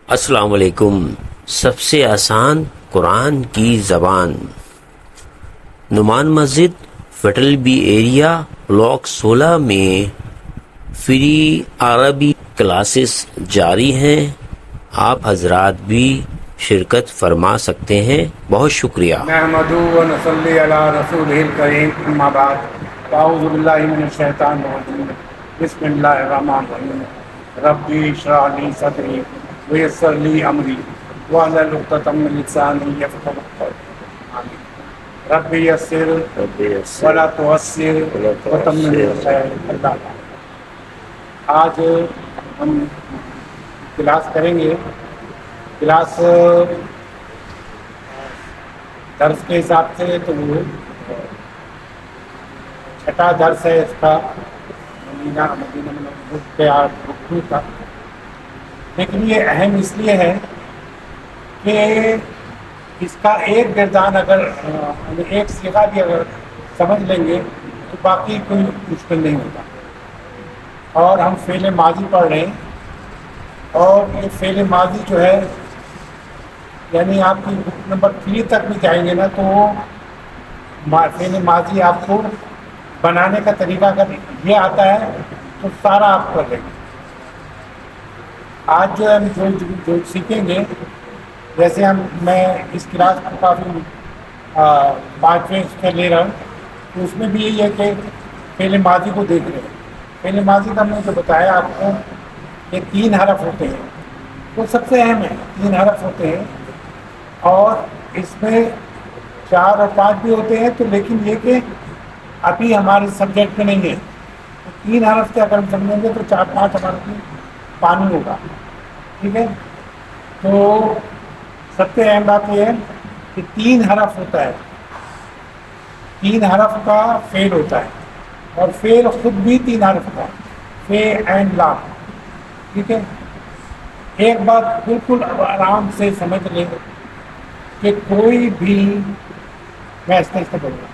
السلام علیکم۔ سب سے آسان قرآن کی زبان، نعمان مسجد فیٹل بی ایریا بلاک 16 میں فری عربی کلاسز جاری ہیں، آپ حضرات بھی شرکت فرما سکتے ہیں۔ بہت شکریہ۔ نحمدہ و نصلی علی رسولہ الکریم، اما بعد، اعوذ باللہ من الشیطان الرجیم، بسم اللہ الرحمن الرحیم۔ ربی اشرح لی صدری ویسر لی امری واحلل عقدۃ من لسانی یفقہوا قولی، آمین۔ ربی یسر ولا تعسر وتمم بالخیر۔ اللہ آج ہم کلاس کریں گے، کلاس درس کے حساب سے تو وہ چھٹا درس ہے اس کا، مدینہ رکوع کا، لیکن یہ اہم اس لیے ہے کہ اس کا ایک گردان اگر ایک صیغہ بھی اگر سمجھ لیں گے تو باقی کوئی مشکل نہیں ہوتا۔ اور ہم فعل ماضی پڑھ رہے ہیں، اور یہ فعل ماضی جو ہے یعنی آپ کی بک نمبر 3 تک بھی جائیں گے نا تو وہ فعل ماضی آپ کو بنانے کا طریقہ اگر یہ آتا ہے تو سارا آپ کر لیں گے۔ آج جو ہم جو سیکھیں گے، جیسے میں اس کلاس کو کافی 5ویں سے لے رہا ہوں، تو اس میں بھی یہی ہے کہ فعل ماضی کو دیکھ رہے ہیں۔ فعل ماضی کا میں جو بتایا آپ کو کہ 3 حرف ہوتے ہیں، وہ سب سے اہم ہے، 3 حرف ہوتے ہیں، اور اس میں 4 اور 5 بھی ہوتے ہیں، تو لیکن یہ کہ ابھی ہمارے سبجیکٹ میں نہیں ہے، تو 3 حرف سے اگر ہم سمجھیں گے تو 4-5 ہمارے میں پانی ہوگا، ٹھیک ہے۔ تو سب سے اہم بات یہ ہے کہ 3 حرف ہوتا ہے، 3 حرف کا فعل ہوتا ہے، اور فعل خود بھی 3 حرف کا، فے اینڈ لا، ٹھیک ہے۔ ایک بات بالکل آرام سے سمجھ لیں کہ کوئی بھی، میں اس بولوں گا،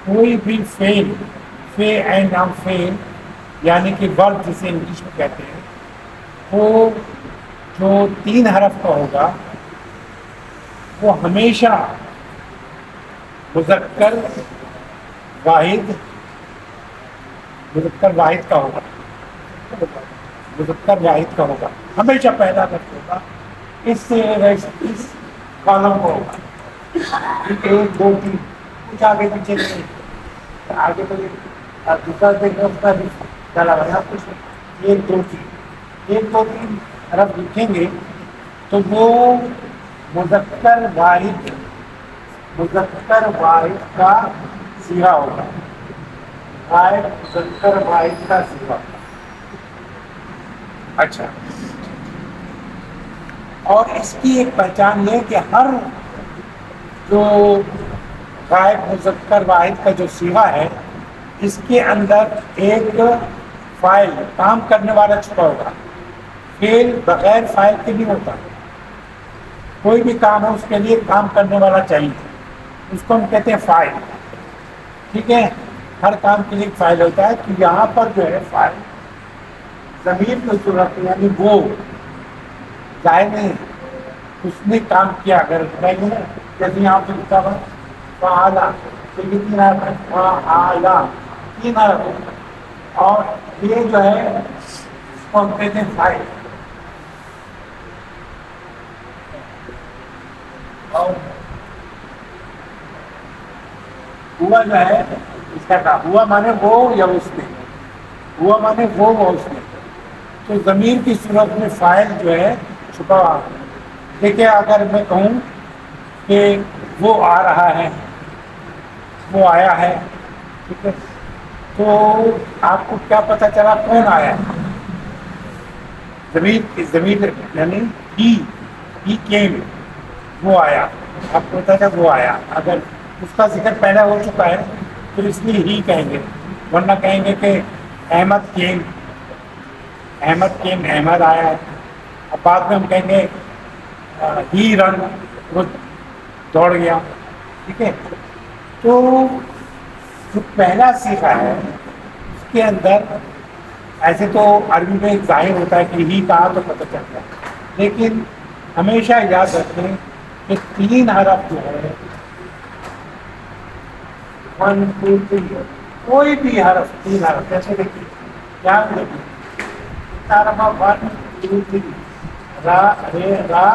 کوئی بھی فعل، فے اینڈ لام فعل یعنی کہ ورب جسے انگلش میں کہتے ہیں، وہ جو 3 حرف کا ہوگا وہ ہمیشہ مذکر واحد کا ہوگا، مذکر واحد کا ہوگا، ہمیشہ پہلا لفظ ہوگا، اس کالم کو ہوگا، 1 2 3 کچھ آگے پیچھے نہیں، آگے تو دوسرا دیکھنا اس کا بھی ڈالا ہوا کچھ 1 2 3 حرف لکھیں گے تو وہ مذکر واحد کا صیغہ ہوگا، غائب مذکر واحد کا صیغہ ہوگا۔ اچھا، اور اس کی ایک پہچان یہ ہے کہ ہر جو غائب مذکر واحد کا جو صیغہ ہے، اس کے اندر ایک فاعل، کام کرنے والا چھپا ہوگا۔ فعل بغیر فاعل کے نہیں ہوتا، کوئی بھی کام ہے اس کے لیے کام کرنے والا چاہیے، اس کو ہم کہتے ہیں فاعل، ٹھیک ہے۔ ہر کام کے لیے ایک فاعل ہوتا ہے، تو یہاں پر جو ہے فاعل ضمیر کی صورت میں، یعنی وہ ظاہر نہیں اس نے کام کیا، اگر جیسے یہاں پہ لکھا ہوا فعلا، تو یہ 3 حرف ہے، فعلا 3 حرف ہے، اور یہ جو ہے اس کو ہم کہتے ہیں فاعل۔ اور ہوا جو ہے اس کا کہا، ہوا مانے وہ یا اس نے، ہوا مانے وہ اس نے، تو ضمیر کی صورت میں فاعل جو ہے چھپا ہوا۔ دیکھیں اگر میں کہوں کہ وہ آ رہا ہے، وہ آیا ہے، ٹھیک ہے، تو آپ کو کیا پتہ چلا کون آیا ہے؟ ضمیر یعنی ہی کیم، وہ آیا، آپ کو پتہ ہے وہ آیا۔ اگر اس کا ذکر پہلے ہو چکا ہے تو اس لیے ہی کہیں گے، ورنہ کہیں گے کہ احمد کیم احمد آیا ہے۔ اب بعد میں ہم کہیں گے ہی رن، وہ دوڑ گیا، ٹھیک ہے۔ تو جو پہلا صیغہ ہے اس کے اندر ایسے تو عربی میں ظاہر ہوتا ہے کہ ہی کہا تو پتہ چلتا ہے، لیکن ہمیشہ یاد رکھیں کہ 3 حرف جو ہے 1 2 3 کوئی بھی حرف 3 حرف جیسے دیکھیے یاد رکھیے تارما 1 2 3 را رے را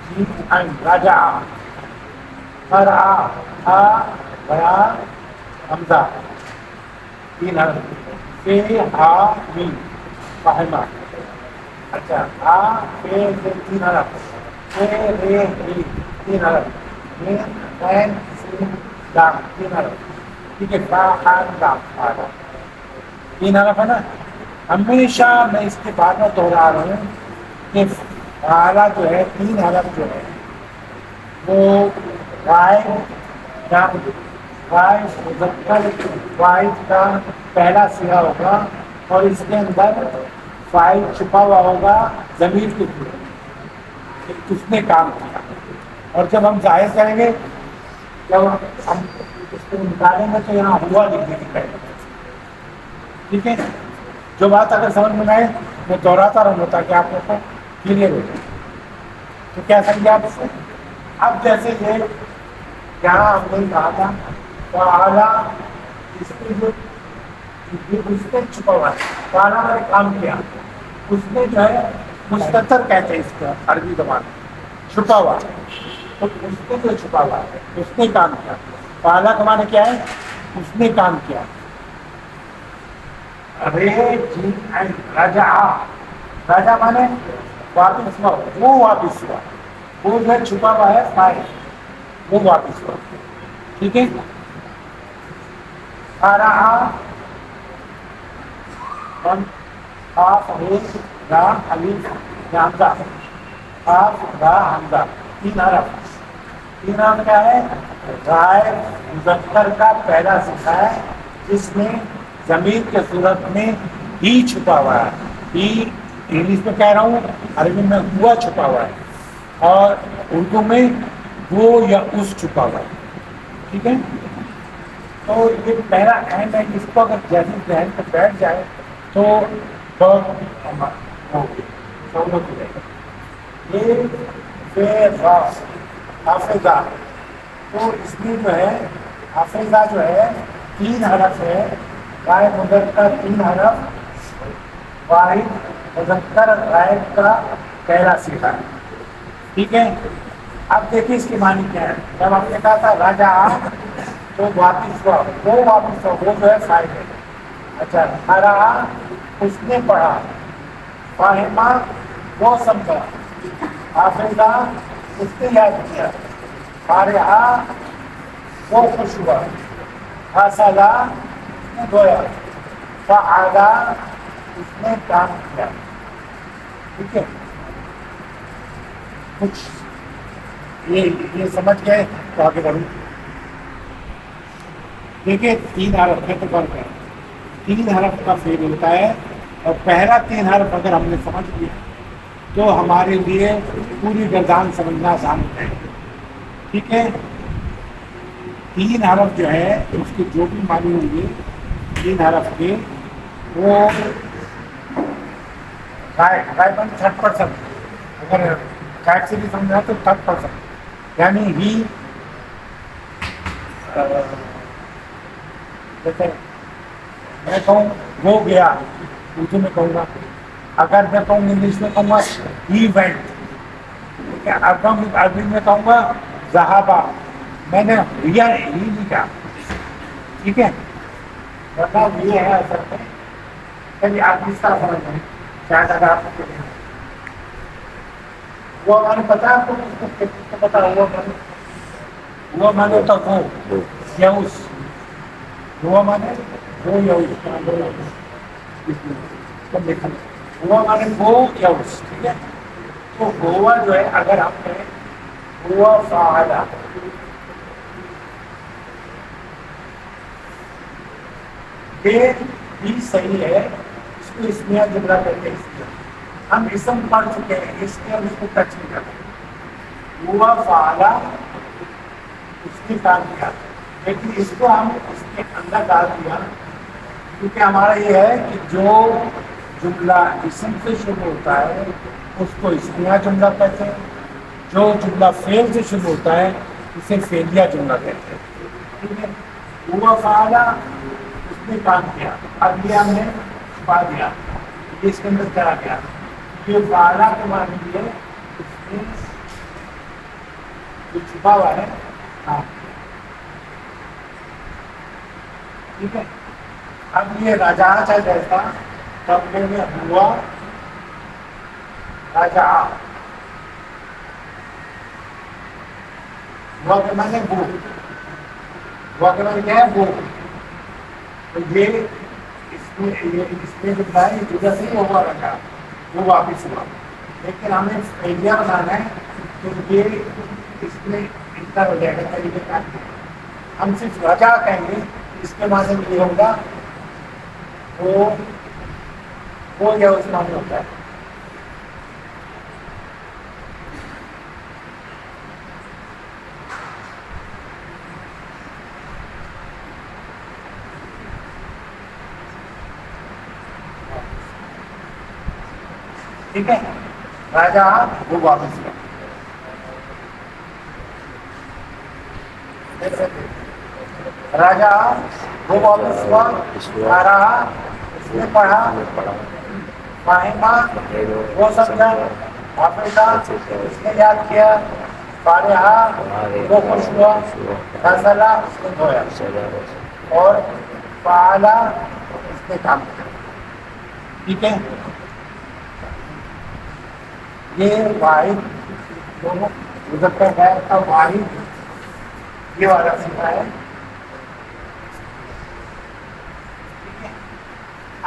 جیم عین راجع فرع ہا بیا حمزہ 3 حرف فے ہا میم فاہمہ اچھا آ فے سے 3 حرف فے رے ری 3 حرف میم عین سین لام 3 حرف ٹھیک ہے فا ہا لام 3 حرف ہے نا. ہمیشہ میں اس کے بارے میں دوہرا رہا ہوں کہ فعلہ جو ہے 3 حرف جو ہے وہ مذکر واحد کا پہلا صیغہ ہوگا اور اس کے اندر فاعل چھپا ہوا ہوگا ضمیر کے تھرو اس نے کام کیا. اور جب ہم ظاہر کریں گے جب ہم اس کو نکالیں گے تو یہاں ہوا لکھنے کی پہلے ٹھیک ہے. جو بات اگر سمجھ میں آئے میں دوہراتا رہوں گا تاکہ آپ لوگ کو کلیئر ہو جائے. تو کیا سمجھے آپ اس سے؟ اب جیسے یہ یہاں ہم نے کہا تھا فعلا اس کی جو اس نے چھپا ہوا ہے فعلا میں نے کام کیا اس نے جو ہے مستتر کہتے ہیں اس کو عربی زبان میں چھپا ہوا تو اس نے جو چھپا ہوا ہے اس نے کام کیا. فعلا کا معنی کیا ہے؟ اس نے کام کیا. رے جی راجا راجا مانے واپس ہوا وہ واپس ہوا وہ جو چھپا ہوا ہے فائل وہ واپس ہوا ٹھیک ہے. حمزہ 3 حرف 3 حرف کیا ہے؟ غائب مذکر کا پہلا صیغہ ہے جس میں ضمیر کے صورت میں ہی چھپا ہوا ہے. ہی انگلش میں کہہ رہا ہوں عربی میں ہوا چھپا ہوا ہے اور اردو میں وہ یا اس چھپا ہوا ہے ٹھیک ہے. تو یہ پہلا اہم ہے اس کو اگر جیسے ذہن پہ بیٹھ جائے تو سہولت ہو جائے گی. یہ حافظہ تو اس میں جو ہے حافظہ جو ہے 3 حرف ہے. غائب مذکر 3 حرف واحد مذکر غائب کا پہلا صیغہ ہے ٹھیک ہے. اب دیکھیے اس کی معنی کیا ہے. جب ہم نے کہا تھا راجا تو واپس ہوا وہ واپس ہوا وہ جو ہے فائل ہے. اچھا قرأ اس نے پڑھا فاہمہ وہ سمجھا حافظہ اس نے یاد کیا فارحہ وہ خوش ہوا حاصلہ اس نے دھویا فعلا اس نے کام کیا ٹھیک ہے. کچھ یہ سمجھ گئے تو آگے بڑھوں. دیکھیے 3 حرف ہے تو فرق ہے. 3 حرف کا فعل ہوتا ہے اور پہلا 3 حرف اگر ہم نے سمجھ لیا تو ہمارے لیے پوری گردان سمجھنا آسان ہوتا ہے ٹھیک ہے. 3 حرف جو ہے اس کے جو بھی معنی ہوں گے 3 حرف کے وہ غائباً 30% اگر قائد سے بھی سمجھا تو 30% یعنی ہی جیسے میں کہوں وہ گیا اردو میں کہوں گا. اگر میں کہوں انگلش میں کہوں گا ہی وینٹ. عربی میں کہوں گا ذہابہ میں نے ہی نہیں کہا ٹھیک ہے. مطلب یہ ہے اصل میں کبھی آپ کس طرح سمجھ رہے ہیں شاید اگر آپ کو وہ ہمیں پتا آپ کو پتا وہ مانے ہوتا وہ یوس وہ مانے وہ یوس وہ مانے وہ یوس ٹھیک ہے. تو گوا جو ہے اگر ہم نے گوا فعلا یہ بھی صحیح ہے. اس کو اسمیہ جملہ کہتے ہیں. ہم اسم پڑھ چکے ہیں اس لیے ہم اس کو ٹچ نہیں کرتے. ہوا فعلا اس نے کام کیا لیکن اس کو ہم اس کے اندر ڈال دیا کیونکہ ہمارا یہ ہے کہ جو جملہ اسم سے شروع ہوتا ہے اس کو اسمیہ جملہ کہتے ہیں جو جملہ فعل سے شروع ہوتا ہے اسے فعلیہ جملہ کہتے ہیں. ٹھیک ہے. ہوا فعلا اس نے کام کیا، اب یہ ہم نے چھپا دیا، یہ اس کے اندر چلا گیا. یہ فعلا کے معنی ہے اس میں جو چھپا ہوا ہے کام. ٹھیک ہے. اب یہ راجا چاہے جیسا تب میں ہوا راجا، ہوا کے معنی وہ، ہوا کے معنی کیا ہے وہ. تو یہ اس میں جو ہے جگہ سے ہوا رکھا وہ واپس ہوا، لیکن ہمیں فعلیہ بنانا ہے تو یہ اس میں انٹر ہو جائے گا طریقے کا. ہم صرف رجا کہیں گے، اس کے معنی میں یہ ہوگا وہ یا اس معنی ہوتا ہے. ٹھیک ہے. راجا وہ واپس ہوا. راجا وہ واپس ہوا، آ رہا اس نے پڑھا، فاہمہ وہ سمجھا، حافظہ اس نے یاد کیا، فارحہ وہ خوش ہوا، غسلہ اس نے دھویا، اور فعلا اس نے کام کیا. ٹھیک ہے. یہ واحد دونوں مذکر ہے کا واحد یہ والا سیکھا ہے.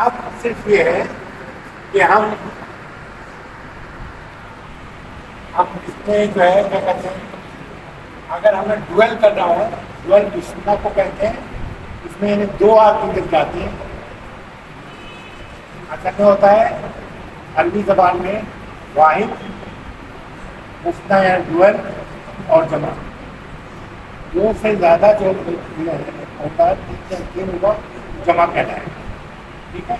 اب صرف یہ ہے کہ ہم اس میں جو ہے کیا کہتے ہیں، اگر ہمیں ڈویل کرنا ہو، ڈویل بسمہ کو کہتے ہیں، اس میں دو آدمی دکھ جاتے ہیں. اصل میں ہوتا ہے عربی زبان میں واحد، مثنیٰ یا ڈویل اور جمع. دو سے زیادہ جو ہوتا ہے تین ہوگا جمع کہتا ہے. ٹھیک ہے.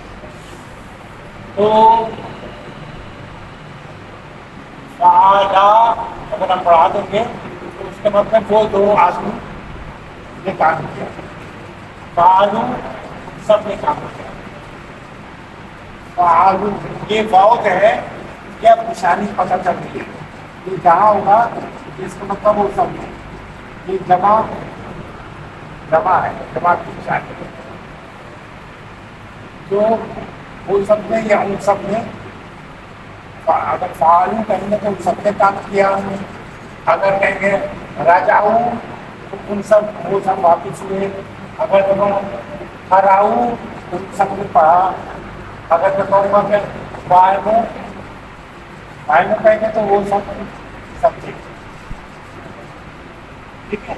تو فعلا اگر ہم پڑھا دیں گے تو اس کا مطلب وہ دو آدمی نے کام کیا، فعلو سب نے کام کیا. فعلو یہ واؤ ہے کہ اب نشانی پتہ چل رہی ہے، یہ جہاں ہوگا اس کا مطلب وہ سب ہے. یہ جمع ہے، جمع کی نشانی ہے. تو وہ سب نے یا ان سب نے، اگر فعالوں کہیں گے تو ان سب نے کام کیا. اگر کہیں گے راجاؤں تو ان سب وہ سب واپس ہوئے. اگر دیکھو ہراؤں تو ان سب نے پڑھا. اگر دیکھو کہ بائنوں کہیں گے تو وہ سب تھے. ٹھیک ہے.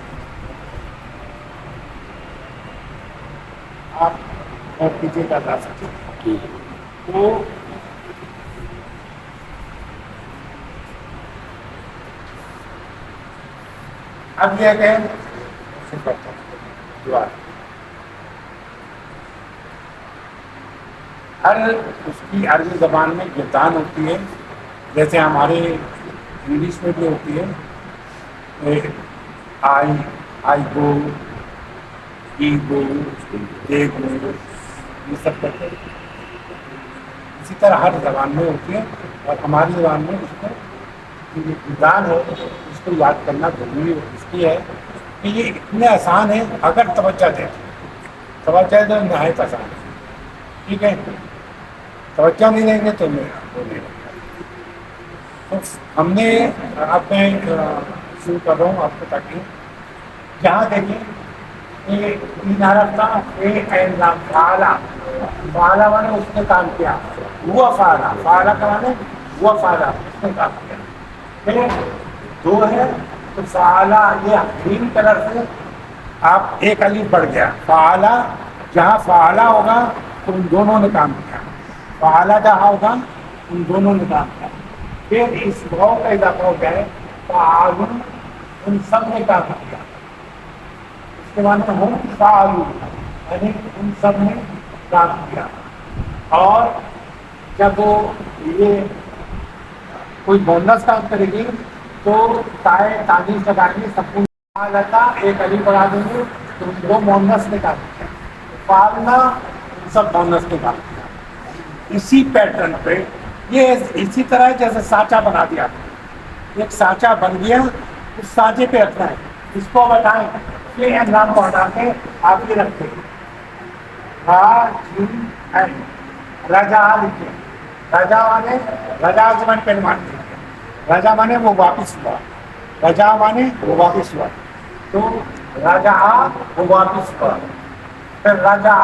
آپ اور پیچھے کا جا سکتے ہیں. تو اب یہ کہ ہر اس کی عربی زبان میں گردان ہوتی ہے، جیسے ہمارے انگلش میں بھی ہوتی ہے. آئی گو، ای گو، دے گو، یہ سب کرتے ہیں. اسی طرح ہر زبان میں ہوتی ہے، اور ہماری زبان میں اس کو گردان ہے اس کو یاد کرنا ضروری اس لیے ہے کہ یہ اتنے آسان ہے اگر توجہ دیں. توجہ تو نہایت آسان ہے. ٹھیک ہے. توجہ نہیں دیں گے تو نہیں. تو ہم نے اب میں شروع کر رہا ہوں آپ کو تاکہ جہاں دیکھیں کہ تین حرف تھا فعلا مانے اس نے کام کیا، ہوا فعلا کا مانے ہوا فعلا اس نے کام کیا. پھر دو ہے تو فعلا یہ گرین کلر سے آپ ایک الف بڑھ گیا. فعلا جہاں فعلا ہوگا تو ان دونوں نے کام کیا، فعلا جہاں ہوگا ان دونوں نے کام کیا. پھر اس بھاؤ کا اضافہ ہو گیا ہے فعلوا ان سب نے کام کیا. اس کے بعد میں ہم فعلوا یعنی ان سب نے کام کیا. اور جب وہ یہ کوئی بونس کام کرے گی تو تائے تانیس لگائیں گے، سکون لتا ایک علی بڑھا دیں گے تو دو مونس نکال دیں گے، پالنا سب مونس نکال دیں گے۔ اسی پیٹرن پہ یہ اسی طرح جیسے سانچا بنا دیا، ایک سانچا بن گیا، اس سانچے پہ رکھنا ہے، اس کو بتائیں یہ نام کو ہٹا کے آپ ہی رکھتے ہیں رجا لکھے، رجا مانے رجا زمن پہ مانتے ہیں، رجا مانے وہ واپس ہوا، رجا مانے وہ واپس ہوا، تو رجا وہ واپس ہوا، پھر رجا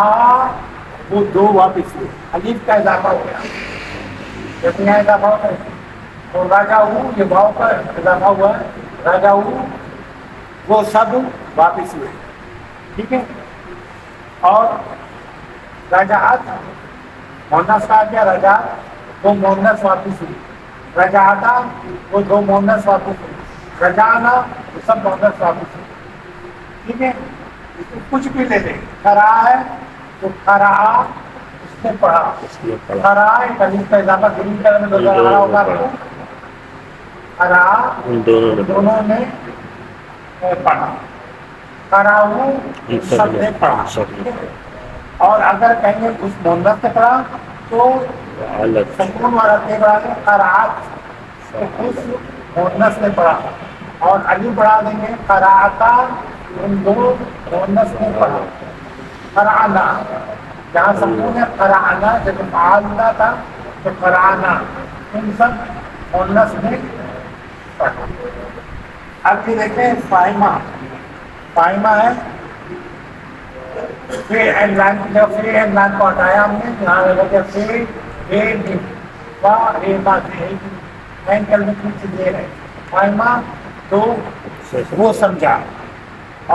وہ دو واپس ہوئے، الف کا اضافہ ہو گیا، جب یہاں اضافہ ہوتا ہے تو راجا ہوں یہ واؤ کا اضافہ ہوا ہے، راجا ہوں وہ سب واپس ہوئے، ٹھیک ہے۔ اور رجعت مونس کا کیا رجا وہ مونس واپس ہوئی، رجعتا وہ دو مونس واپس ہوئی، رجعنا وہ سب مونس واپس ہوئی، ٹھیک ہے۔ اس کو کچھ بھی لے لیں، کرا ہے تو کرا اس نے پڑھا، کرا ایک الف کا اضافہ گرین کلر میں نظر آ رہا ہوگا تو کرا دونوں نے پڑھا، کراؤ سب نے پڑھا، اور اگر کہیں گے اس مونس نے پڑھا تو سکون والا تے بڑھا دیں قرأت، تو اس مونس نے پڑھا، اور علی بڑھا دیں گے قرأتا ان دو مونس نے پڑھا، قرآنا جہاں سکون ہے قرآنا، جب فعلنا تھا تو قرآنا ان سب مونس نے پڑھا۔ اب یہ دیکھیں فائمہ، فائمہ ہے فی اینڈ لائن، جب فی اینڈ لائن کو ہٹایا ہم نے یہاں لگا کہ فی اے ڈی وا اے با دے این کلمے کی چیز یہ ہے فائمہ، تو وہ سمجھا،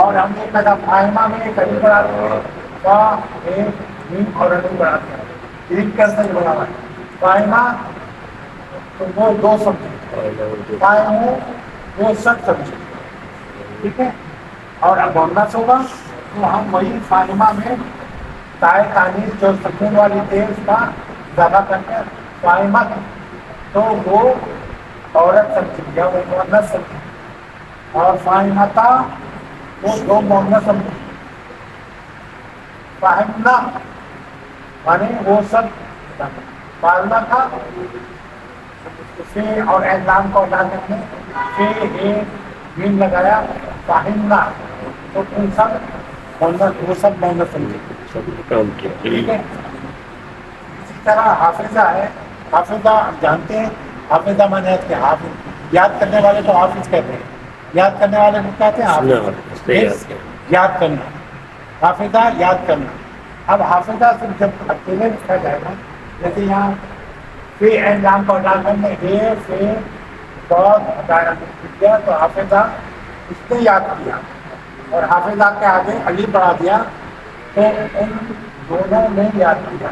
اور ہم نے کہا فائمہ میں ایک علی بڑھا دیا، وا اے میم اور علی بڑھا دیا، ایک کیسے بڑھا ہوا ہے فائمہ، تو وہ دو سمجھے، فائمو وہ سب سمجھے، ٹھیک ہے۔ اور اب مونس ہوگا تو ہم وہی فائمہ میں تائے تانیث جو سکون والی تھے اس کا اضافہ کر کے فائمہ کی، تو وہ عورت سمجھی یا وہ مونس سمجھی، اور فائمتا وہ دو مونس سمجھی، فہمنا مانے وہ سب پالنا تھا، فی اور اعلان کو ادا کرنے فی اے میم لگایا فہمنا، تو ان سب مونس وہ سب مونس سمجھے، ٹھیک ہے۔ اسی طرح حافظہ ہے، حافظہ آپ جانتے ہیں، حافظہ مانے کہ حافظ یاد کرنے والے کو حافظ کہتے ہیں، یاد کرنے والے کو کہتے ہیں حافظ، یاد کرنا، حافظہ یاد کرنا۔ اب حافظہ صرف جب اکیلے لکھا جائے گا، جیسے یہاں فی اینڈ کو ہٹا کر نے اے فی بہت ہٹایا کیا تو حافظہ اس نے یاد کیا، اور حافظہ کے آگے علی بڑھا دیا تو ان دونوں نے یاد کیا،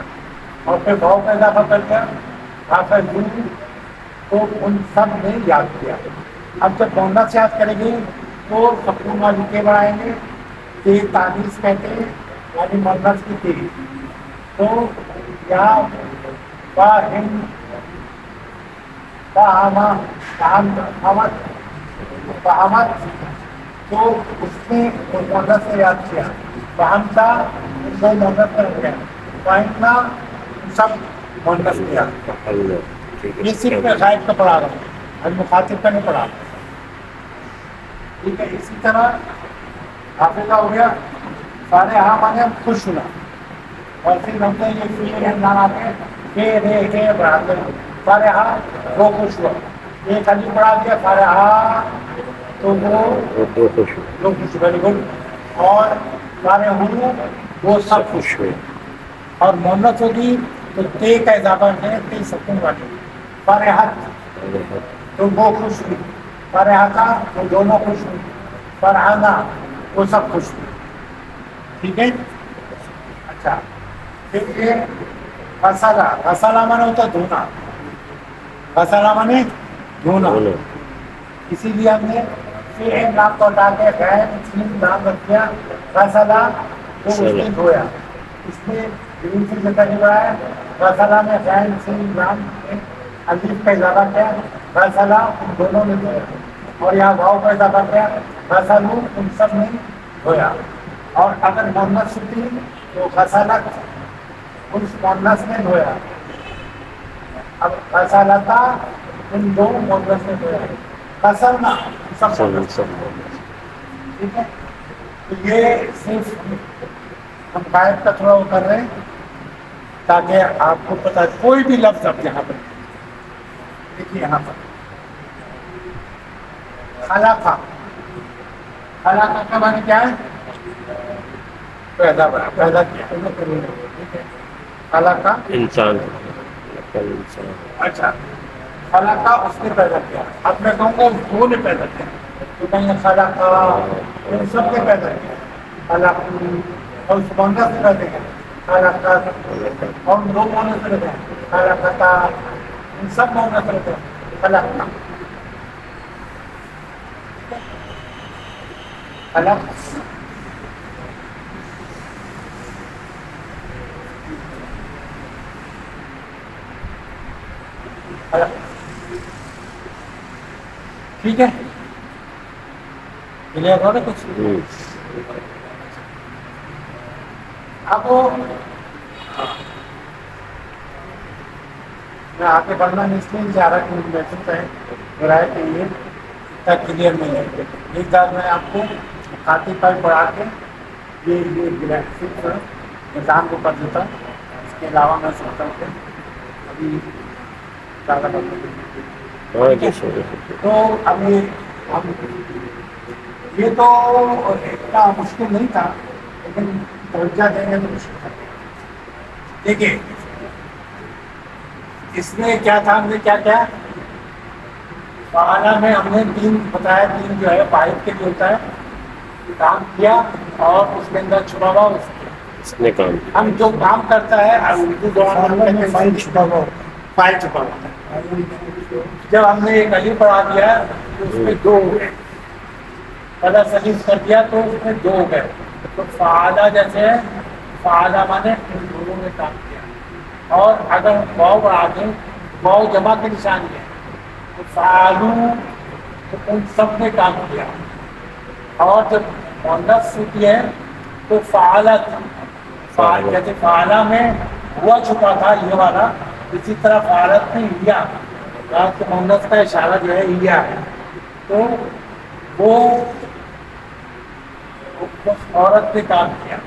اور پھر بھاؤ کا اضافہ کر دیا حافظ تو ان سب نے یاد کیا۔ اب جب مونس یاد کریں گے تو سکون والی کے بڑھائیں گے، تے تانیث کہتے ہیں یعنی مونس کی تے، تو یہاں فاہم فہما فہمت تو اس نے مونس سے یاد کیا، فہمتا وہ مونس میں ہو گیا، فہمنا سب مونس میں یاد کیا۔ یہ صرف میں غائب کا پڑھا رہا ہوں، المخاطب کا نہیں پڑھا، ٹھیک ہے۔ اسی طرح حافظہ ہو گیا فارحہ مانے ہم خوش ہونا، اور پھر ہم نے یہ فی نام آتے ہیں رے بڑھاتے ہیں، فارحہ وہ خوش ہوا، ایک علی بڑھا دیا فارحہ تو وہ دو خوش ویری گڈ، اور فارحہ وہ سب خوش ہوئے، اور مونس ہوگی تو تے کا اضافہ ہے تے سکون والی، فارحت تو وہ خوش ہوئی، فارحتا وہ دونوں خوش ہوئی، فرحانہ وہ سب خوش ہوئی، ٹھیک ہے۔ اچھا پھر یہ غسلہ، غسلہ مانے ہوتا ہے دھونا، غسلہ مانے دھونا، اسی لیے ہم نے فی نام کو ہٹا کے غیر مسلم نام رکھ دیا غسلہ، تو اس نے دھویا، اس میں گرین سے جگہ نہیں بڑھایا، غسلہ میں غیر مسلم نام الف کا اضافہ کیا غسلہ ان دونوں نے دھویا، اور یہاں واؤ کا اضافہ کیا غسلوا ان سب نے دھویا. اور اگر مونس ہوتی تو غسلت ان مونس نے دھویا. اب غسلتا ان دو مونس نے دھویا. غسلنا سب مونس. ٹھیک ہے. تو یہ صرف ہم غائب کا تھوڑا وہ کر رہے ہیں تاکہ آپ کو پتہ کوئی بھی لفظ اب یہاں پر دیکھیے. یہاں پر خلاقہ خلاقہ کا معنی کیا ہے؟ پیدا کیا. خلاقہ انسان. اچھا خلاقہ اس نے پیدا کیا. اب میں کہوں گا وہ نے پیدا کیا تو کہیں خلاقہ ان سب نے پیدا کیا. خلاقہ اور اس بندہ سے پیدا کیا خلاقہ اور دو معنی سے رہتے ہیں خلاقہ ان سب معنی سے رہتے ہیں خلاقہ. خلق ٹھیک ہے. کلیئر ہو رہا کچھ. اب میں آگے بڑھنا نہیں اس لیے جا رہا کہ محسوس ہے برائے کہ یہ اتنا کلیئر نہیں ہے. ایک بار میں آپ کو خاطر پر پڑھا کے یہ گرافکس نظام کو پڑھ دیتا ہوں. اس کے علاوہ میں سوچتا ہوں کہ ابھی زیادہ تو اب یہ تو اتنا مشکل نہیں تھا لیکن توجہ دیں گے تو مشکل تھا. دیکھیے اس میں کیا تھا ہم نے کیا کیا فعالہ میں ہم نے تین بتایا. تین جو ہے واحد کے لیے ہوتا ہے کام کیا اور اس کے اندر چھپا ہوا اس نے کام. ہم جو کام کرتا ہے اردو زبان میں فائل چھپا ہوا فائل چھپا ہوا. جب ہم نے ایک علی پڑھا دیا تو اس میں دو ہو گئے. پہلا سلیف کر دیا تو اس میں دو ہو گئے. تو فعالہ جیسے فعالہ مانے ان دونوں نے کام کیا. اور اگر واؤ بڑھا دیں واؤ جمع کی نشانی ہے تو فعالو تو ان سب نے کام کیا. اور جب مؤنث ہوتی ہے تو فعالت جیسے فعالہ میں ہوا چھپا تھا یہ والا اسی طرح فعالت میں لیا رات کے مؤنث کا اشارہ جو ہے لیا ہے تو وہ عورت نے کام کیا.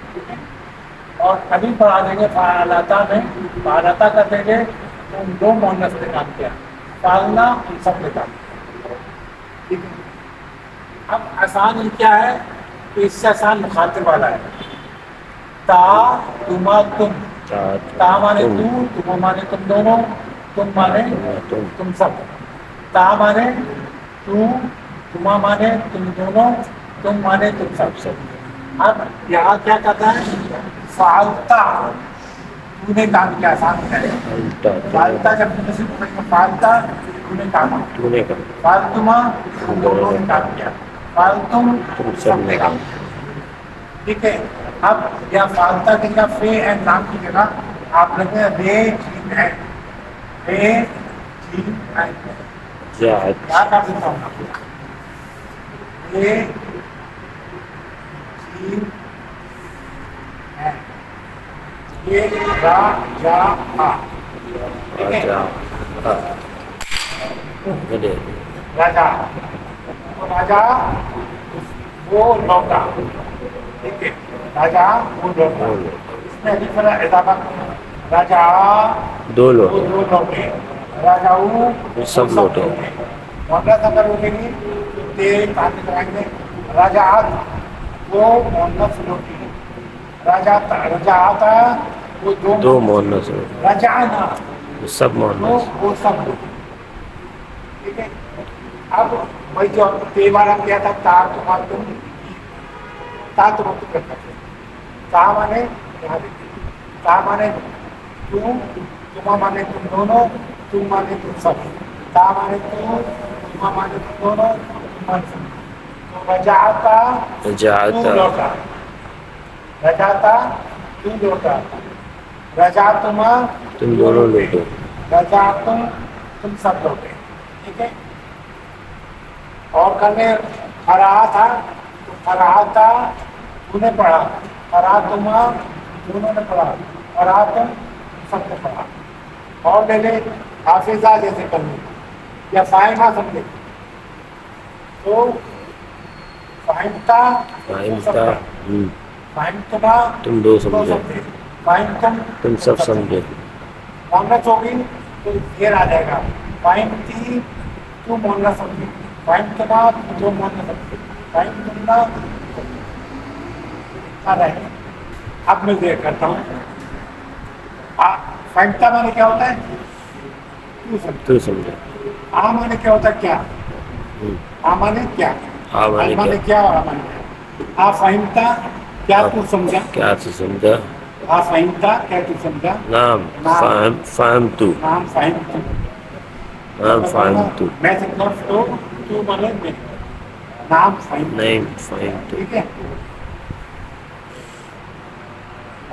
اور ابھی پڑھا دیں گے فعالتا میں فعالتا کر دیں گے تو ان دو مؤنث نے کام کیا. فعلنا ان سب نے کام کیا. ٹھیک ہے. اب آسان یہ کیا ہے کہ اس سے آسان مخاطب والا ہے. تا تما تم. تا مانے تو تم مانے تم دونوں تم مانے تم سب. تا مانے تو تما مانے تم دونوں تم مانے تم سب. اب یہاں کیا کہتا ہے فعلتا تو نے کام کیا. آسان ہے فعلتا جب فعلتا تو نے کام کیا. فعلتما تم دونوں نے کام کیا. فعلتم تم سب نے کام کیا. ٹھیک ہے. اب یا فعلتا کی جگہ فے اینڈ نام کی جگہ آپ لگتے ہیں رے جیم اینڈ رے جیم اینڈ کیا کر دیتا ہوں رے جیم اینڈ یہ را جا آ. ٹھیک ہے. راجا راجا وہ لوٹا. ٹھیک ہے. راجا وہ لوٹا. اس میں علی پر اضافہ راجا دو لوٹے. راجا سب لوٹے. مؤنث اگر ہوگی تو تیز کہاں کرائیں گے راجعات وہ مؤنث لوٹی. رجعاتا وہ دو مؤنث. رجعنا سب مؤنث وہ سب لوٹی. ٹھیک ہے. اب وہی جو تے والا کیا تھا تا تما تم تا تم کرتا تھا. تا مانے یہاں دیکھیے تا مانے تم تما مانے تم دونوں تم مانے تم سب. تا مانے تما مانے تم دونوں تم مانے سب. تو رجعتا تو لوٹا. رجعتا تو لوٹا. رجعتما تم دونوں لوٹے. رجعتم تم سب لوٹے. ٹھیک ہے. اور کل میں رہا تھا تو رہا تھا تو نے پڑھا، رہا تما دونوں نے پڑھا، رہا تم سب نے پڑھا. اور لے لے حافظہ جیسے کرنے یا فائمہ سمجھے تو فائمتا فہمتا فائمتما تم دو سمجھے، فائمتم تم سب سمجھے. مونس ہوگی تو دیر آ جائے گا. فائمتی تو مونس سمجھے، فائمتما تو مونس سمجھے، فائمتما رہے. اب میں دیر کرتا ہوں. فائمتا مانے کیا ہوتا ہے؟ تو سمجھے. آ مانے کیا ہوتا ہے؟ کیا. آ مانے کیا، آ مانے مانے کیا اور آ مانے کیا. آ فہمتا کیا تو سمجھا، کیا تو سمجھا. آ فہمتا کیا تو سمجھا. نام فہم تو، نام فہم تو، نام فہم تو، میں سمجھا تو مانے میں، نام فہم تو. نہیں فہم تو. ٹھیک ہے.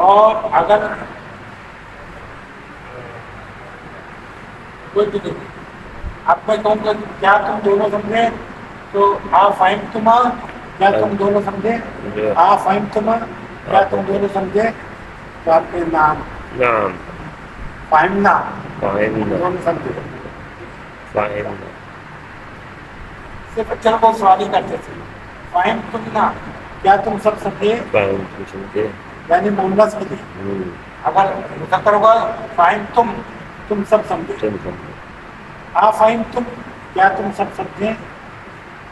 اور اگر کوئی بھی نہیں، اب میں کہوں گا کیا تم دونوں سمجھے تو آ فہم تما کیا تم دونوں سمجھے، آ فہم تما کیا تم دونوں سمجھے تو آپ کے نام نام فہمنا فہمنا، دونوں سمجھے. فہمنا. صرف بچوں کو سوال ہی کرتے تھے. فہم تم نا کیا تم سب سمجھے، فہم تو سمجھے. یعنی مونس کے لیے. اگر مذکر ہوگا فہم تم سب سمجھے. تم سمجھے. آ فہم تم کیا تم سب سمجھے،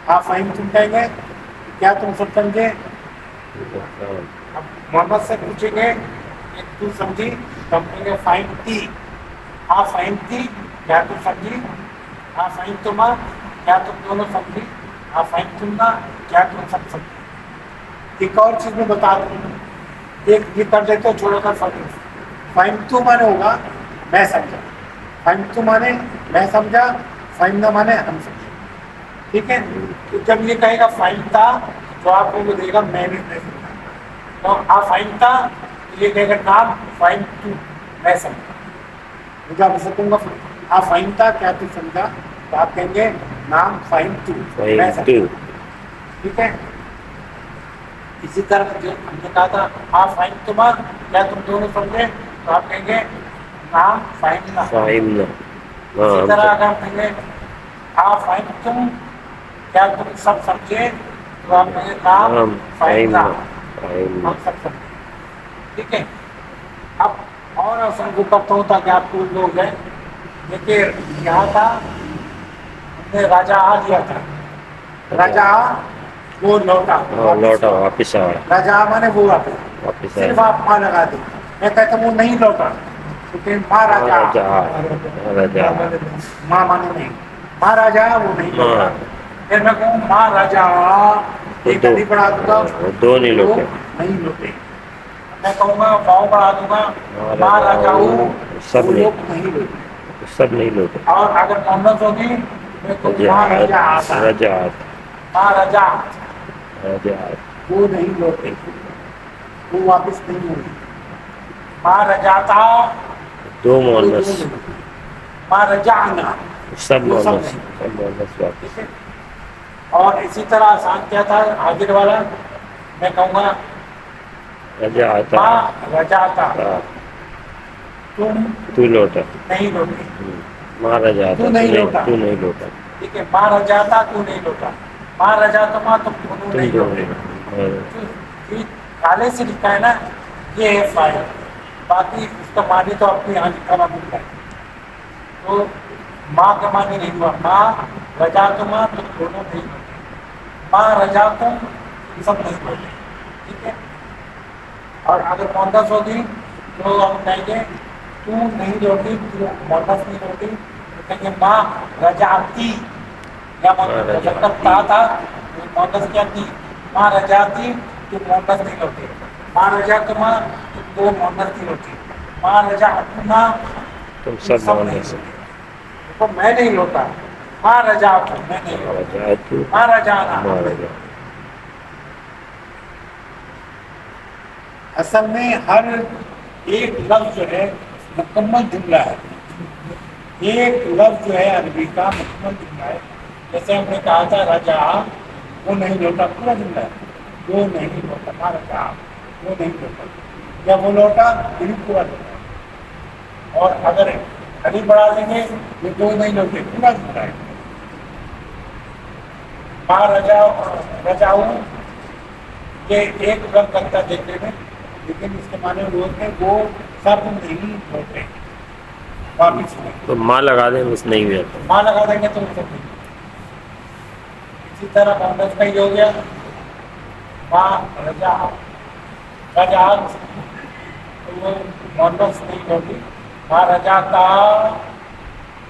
آ فہم تم کہیں گے کیا تم سب سمجھے. اب محمد سے پوچھیں گے کہ تو سمجھی تو ہم کہیں گے فہمتی. آ فہمتی کیا تم سمجھی، آ فہم تما کیا تم دونوں سمجھی، آ فہم تمنا کیا تم سب سمجھی. ایک اور چیز میں بتا دوں، ایک یہ کر دیتے ہو چھوڑا کر فرق. فہمتو مانے ہوگا میں سمجھا، فہمتو مانے میں سمجھا، فہمنا مانے ہم سمجھے. ٹھیک ہے. تو جب یہ کہے گا فہمتا تو آپ کو دے گا میں نے سمجھا. تو آ فہمتا یہ کہے گا نام فہمتو میں سمجھا. مجھے آپ سکوں گا آ فہمتا کیا تو سمجھا تو آپ کہیں گے نام فہمتو میں سمجھا. ٹھیک ہے. اسی طرح جو ہم نے کہا تھا آ فہمتما کیا تم دونوں سمجھے تو آپ کہیں گے نام فہمنا. فہمنا. اسی طرح اگر ہم کہیں گے آ فہمتم کیا تم سب سمجھے تو آپ کہیں گے نام فہمنا، ہم سب سمجھے. ٹھیک ہے. اب اور آسان کو کرتا ہوں تاکہ آپ کو لوگ ہیں. دیکھیے یہاں تھا ہم نے راجا آ لیا تھا، راجا وہ لوٹا لوٹا واپس آیا. راجا مانے وہ واپس صرف آیا. آپ ماں لگا دیں. میں کہتا ہوں وہ نہیں لوٹا کیونکہ ماں راجا ماں مانے نہیں، ماں راجا وہ نہیں لوٹا. پھر میں کہوں ماں راجا ایک ادھی بڑھا دوں گا دو نہیں لوٹے. نہیں لوٹے. میں کہوں گا پاؤں بڑھا دوں گا ماں راجا سب وہ لوگ نہیں لوٹے. سب نہیں لوٹے. اور اگر محمد ہوگی میں کہوں ماں راجا آتا، ماں راجا وہ نہیں لوٹے، وہ واپس نہیں ہوئی. ماں رجاتا دو مونس، ماں رجعنا سب وہ سب مونس، نہیں. سب مونس واپس. ٹھیک ہے. اور اسی طرح آسان کیا تھا حاضر والا، میں کہوں گا رجا آتا ماں رجاتا تم تو لوٹا. نہیں لوٹے. ماں رجا آتا تو نہیں لوٹا. تو نہیں لوٹا. ٹھیک ہے. ماں رجاتا تو نہیں لوٹا، ماں رجاتما تم دونوں تم نہیں دو لوٹے. کالے سے لکھا ہے نا یہ ہے فائل، باقی اس کا معنی تو آپ کو یہاں لکھا ہوا ملتا ہے. تو ماں کا معنی نہیں ہوا ماں رجاتما تم دونوں نہیں لوٹے، ماں رجاتم تم سب نہیں لوٹے. ٹھیک ہے. اور اگر مونس ہوگی تو ہم کہیں گے تو نہیں لوٹی، تو مونس نہیں لوٹی تو کہیں گے ماں رجاتی. یا مذکر تھا مونس کیا تھی ماں رجاتی تو مونس نہیں لوٹی، ماں رجاتما تو مونس نہیں لوٹی، ماں رجعتما تم تم سب سب نہیں مونس. لوٹے. تو میں نہیں لوٹا، ماں رجعت میں نہیں لوٹا، ماں رجعنا. اصل میں ہر ایک لفظ جو ہے مکمل جملہ ہے. ایک لفظ جو ہے عربی کا مکمل جملہ ہے. جیسے ہم نے کہا تھا رجا وہ نہیں لوٹا، پورا جملہ ہے، وہ نہیں لوٹا، ماں رجا وہ نہیں لوٹا، یا وہ لوٹا یہ پورا لوٹا، اور اگر علی بڑھا دیں گے یہ دو نہیں لوٹے، پورا جملہ ہے۔ ماں رجاؤ یہ ایک رنگ کرتا ہے دیکھنے میں، لیکن اس کے معنی وہ ہوتے ہیں وہ سب نہیں لوٹے، واپس نہیں۔ تو ماں لگا دیں بس نہیں بھی آتا۔ ماں لگا دیں گے تو وہ سب نہیں۔ اسی طرح مونس کا ہی ہو گیا ماں رجا تو وہ مونس نہیں ہوگی، ماں رجا کا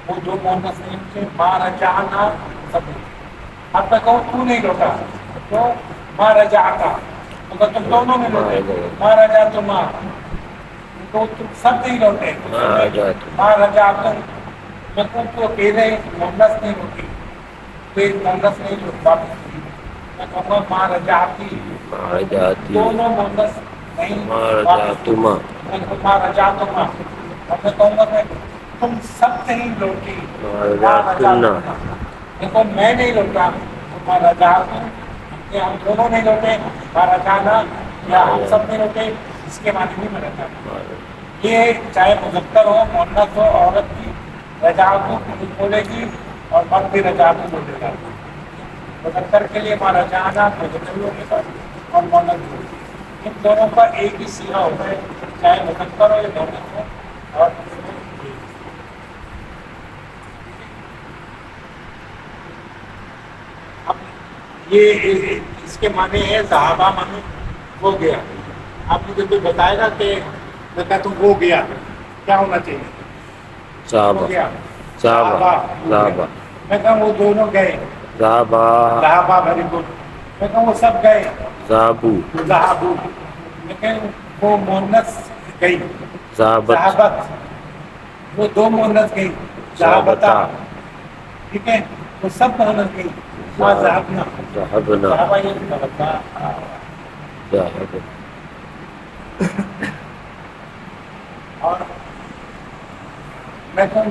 وہ دو مونس نہیں ہوتے، ماں رجانا سب نہیں۔ اب میں کہوں تو نہیں لوٹا تو ماں رجا کا، مگر تم دونوں میں لوٹے، ماں رجا تو ماں تو تم سب نہیں لوٹے، ماں رجا تم، میں کہوں تو اکیلے مونس نہیں ہوتی، تو ایک مونس نہیں لوٹا، میں کہوں گا ماں رجاتی، دونوں مونس نہیں، ماں رجا تم، اب میں کہوں گا کہ تم سب نہیں لوٹی، ماں رجا تم، دیکھو میں نہیں لوٹا ماں رجا تم، کہ ہم دونوں نہیں لوٹے، ماں رجانا یا ہم سب نہیں لوٹے، اس کے معنی نہیں میں رہتا۔ یہ چاہے مذکر ہو مؤنث ہو، عورت کی رجاعتوں بولے گی اور مرد بھی رجاعتوں بولے گا۔ مذکر کے لیے ماں رجانا مذکر ہونے کا اور مؤنث، ان دونوں کا ایک ہی صیغہ ہوتا ہے، چاہے مذکر ہو یا مؤنث ہو، اور اب یہ اس کے معنی ہے صحابہ من ہو گیا۔ آپ مجھے کوئی بتائے گا کہ میں کہتا ہوں وہ گیا کیا ہونا چاہیے؟ صحابہ، صحابہ، میں کہوں وہ دونوں گئے، صحابہ، ویری گڈ، میں کہوں وہ سب گئے، ذہبوا، لیکن وہ مؤنث گئی، ذہبت، وہ دو مؤنث گئی، ذہبتا، ٹھیک ہے، وہ سب مؤنث گئی، وہ ذہبنا، صحابہ یہ غلط تھا۔ اور میں کہوں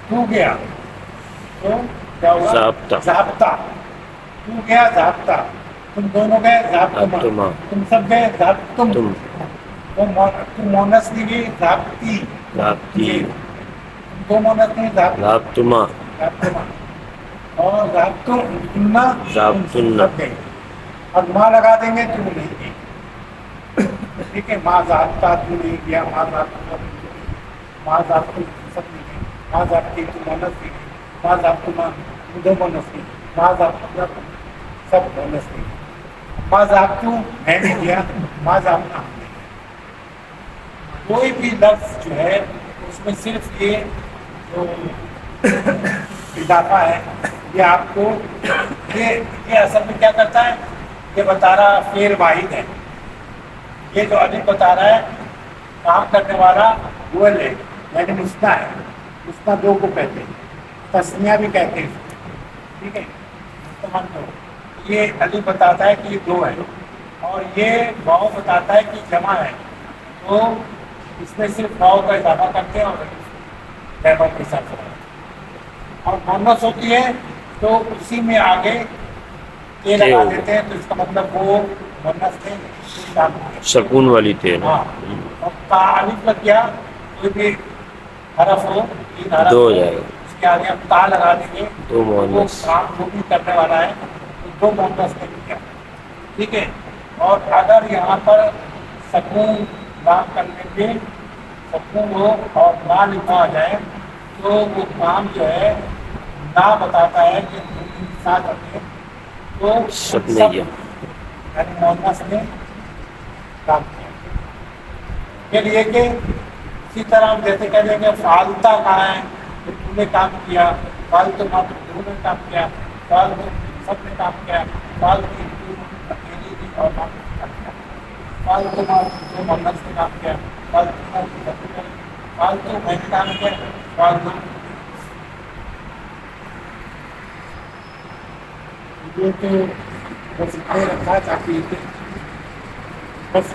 تو گیا تو کیا ہوا؟ ذہبتا، تو گیا ذہبتا، تم دونوں گئے ذہبتما، تم سب گئے ذہبتم، تم مونس نہیں گئی ذہبتی، تم دو مونس نہیں ذہبتما، اور ذہبتن سب گئے، اور ماں لگا دیں گے تو نہیں گئی، ٹھیک ہے، ماں ذہبتا تو نہیں گیا، ماں ذہبتا ماں ذہبتم سب نہیں گئی، ماں ذہبتی تو مونس نہیں گئی، ماں ذہبتما دو مونس نہیں، ماں ذہبتا سب مونس نہیں، ماں ذہبتو میں نے گیا، ماں ذہبنا ہم نے گیا۔ کوئی بھی لفظ جو ہے اس میں صرف یہ جو اضافہ ہے یہ آپ کو یہ اصل میں کیا کرتا ہے، یہ بتا رہا فعل واحد ہے، یہ جو الف بتا رہا ہے کام کرنے والا وہ ہے، یعنی مثنیٰ ہے، مثنیٰ دو کو کہتے ہیں، تثنیہ بھی کہتے ہیں، ٹھیک ہے، یہ الف بتاتا ہے کہ یہ دو ہے، اور یہ واؤ بتاتا ہے کہ جمع ہے، تو اس میں صرف واؤ کا اضافہ کرتے ہیں اور جمع کے ساتھ، اور مؤنث ہوتی ہے تو اسی میں آگے تے لگا دیتے ہیں، تو اس کا مطلب وہ مؤنث ہے، سکون والی تے، ہاں، اور تا الف لگ گیا کوئی بھی حرف ہو، تین حرف دو ہو، ہو جائے گا، اس کے آگے ہم تا لگا دیں گے دو وہ مؤنث، کام جو بھی کرنے والا ہے دو مؤنث نے کیا، ٹھیک ہے، اور اگر یہاں پر سکون کام کرنے پہ سکون ہو اور نہ لکھا آ جائے تو وہ کام جو ہے نہ بتاتا ہے کہ ساتھ رکھے، تو سب نے کیا، یعنی مؤنث نے کام کیا، پھر یہ کہ اسی طرح ہم جیسے کہہ دیں گے فالتا کہاں ہے تو تم نے کام کیا، فالتو ماں تم نے کام کیا، فالتو سب نے کام کیا، فالتو اکیلی بھی اور کام کیا، فالتو ماں تو مؤنث نے کام کیا، فالتو ماں فالتو میں نے کام کیا، فالتو یہ تو بس اتنے رکھا تاکہ بس